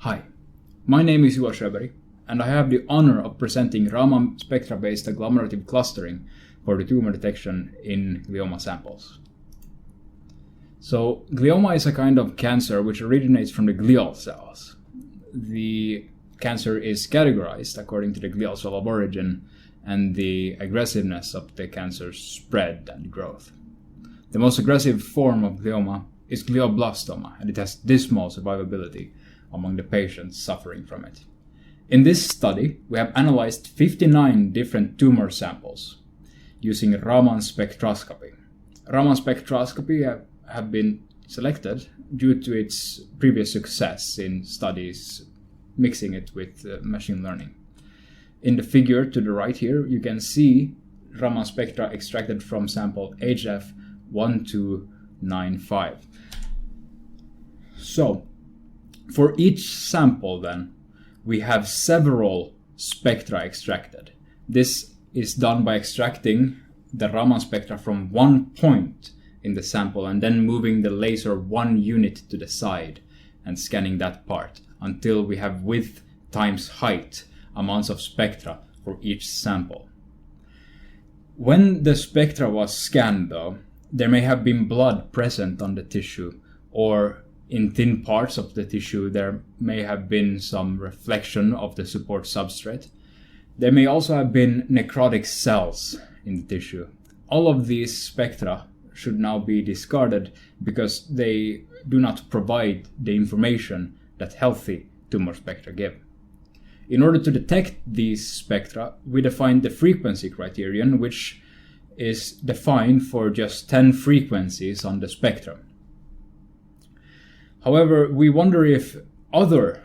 Hi, my name is Sjöberg, and I have the honor of presenting Raman Spectra-based agglomerative clustering for the tumor detection in glioma samples. So, glioma is a kind of cancer which originates from the glial cells. The cancer is categorized according to the glial cell of origin and the aggressiveness of the cancer's spread and growth. The most aggressive form of glioma is glioblastoma, and it has dismal survivability among the patients suffering from it. In this study, we have analyzed 59 different tumor samples using Raman spectroscopy. Raman spectroscopy have been selected due to its previous success in studies mixing it with machine learning. In the figure to the right here, you can see Raman spectra extracted from sample HF1295. So, for each sample then, we have several spectra extracted. This is done by extracting the Raman spectra from one point in the sample and then moving the laser 1 unit to the side and scanning that part until we have width times height amounts of spectra for each sample. When the spectra was scanned though, there may have been blood present on the tissue, or in thin parts of the tissue there may have been some reflection of the support substrate. There may also have been necrotic cells in the tissue. All of these spectra should now be discarded because they do not provide the information that healthy tumor spectra give. In order to detect these spectra, we defined the frequency criterion, which is defined for just 10 frequencies on the spectrum. However, we wonder if other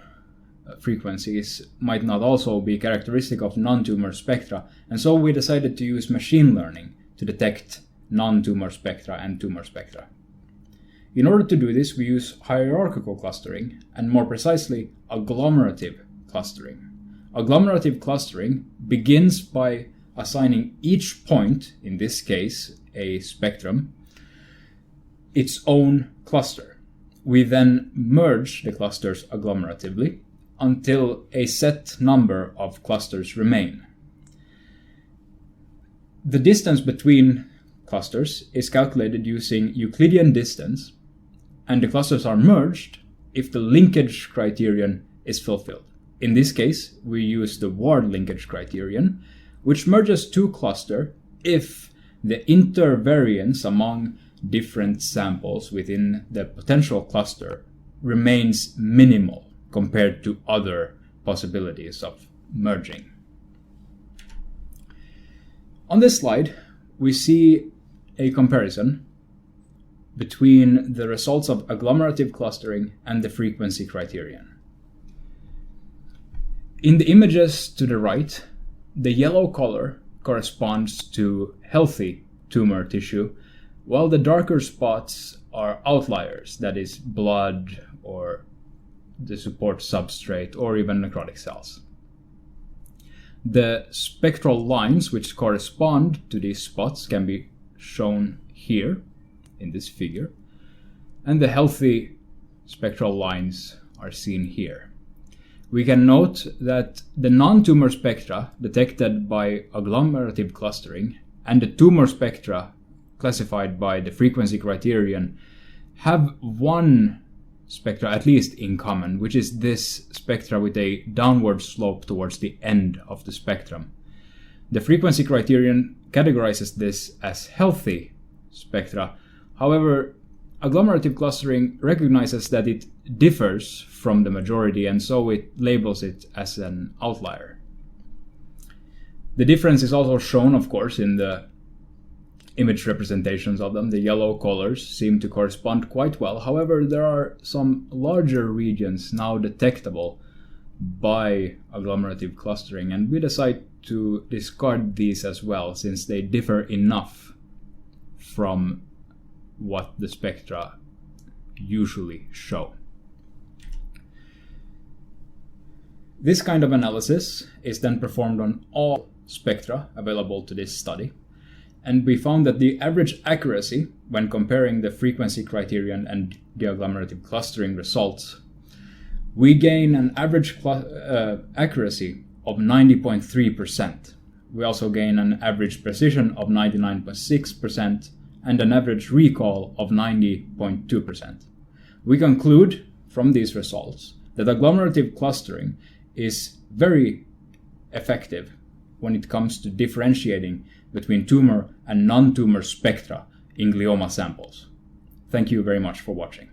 frequencies might not also be characteristic of non-tumor spectra, and so we decided to use machine learning to detect non-tumor spectra and tumor spectra. In order to do this, we use hierarchical clustering, and more precisely, agglomerative clustering. Agglomerative clustering begins by assigning each point, in this case a spectrum, its own cluster. We then merge the clusters agglomeratively until a set number of clusters remain. The distance between clusters is calculated using Euclidean distance, and the clusters are merged if the linkage criterion is fulfilled. In this case, we use the Ward linkage criterion, which merges two clusters if the intervariance among different samples within the potential cluster remains minimal compared to other possibilities of merging. On this slide, we see a comparison between the results of agglomerative clustering and the frequency criterion. In the images to the right, the yellow color corresponds to healthy tumor tissue, while the darker spots are outliers, that is blood or the support substrate or even necrotic cells. The spectral lines which correspond to these spots can be shown here in this figure, and the healthy spectral lines are seen here. We can note that the non-tumor spectra detected by agglomerative clustering and the tumor spectra classified by the frequency criterion have one spectra at least in common, which is this spectra with a downward slope towards the end of the spectrum. The frequency criterion categorizes this as healthy spectra. However, agglomerative clustering recognizes that it differs from the majority, and so it labels it as an outlier. The difference is also shown, of course, in the image representations of them. The yellow colors seem to correspond quite well. However, there are some larger regions now detectable by agglomerative clustering, and we decide to discard these as well, since they differ enough from what the spectra usually show. This kind of analysis is then performed on all spectra available to this study, and we found that the average accuracy when comparing the frequency criterion and the agglomerative clustering results We gain an average accuracy of 90.3%. We also gain an average precision of 99.6% and an average recall of 90.2%. We conclude from these results that agglomerative clustering is very effective when it comes to differentiating between tumor and non-tumor spectra in glioma samples. Thank you very much for watching.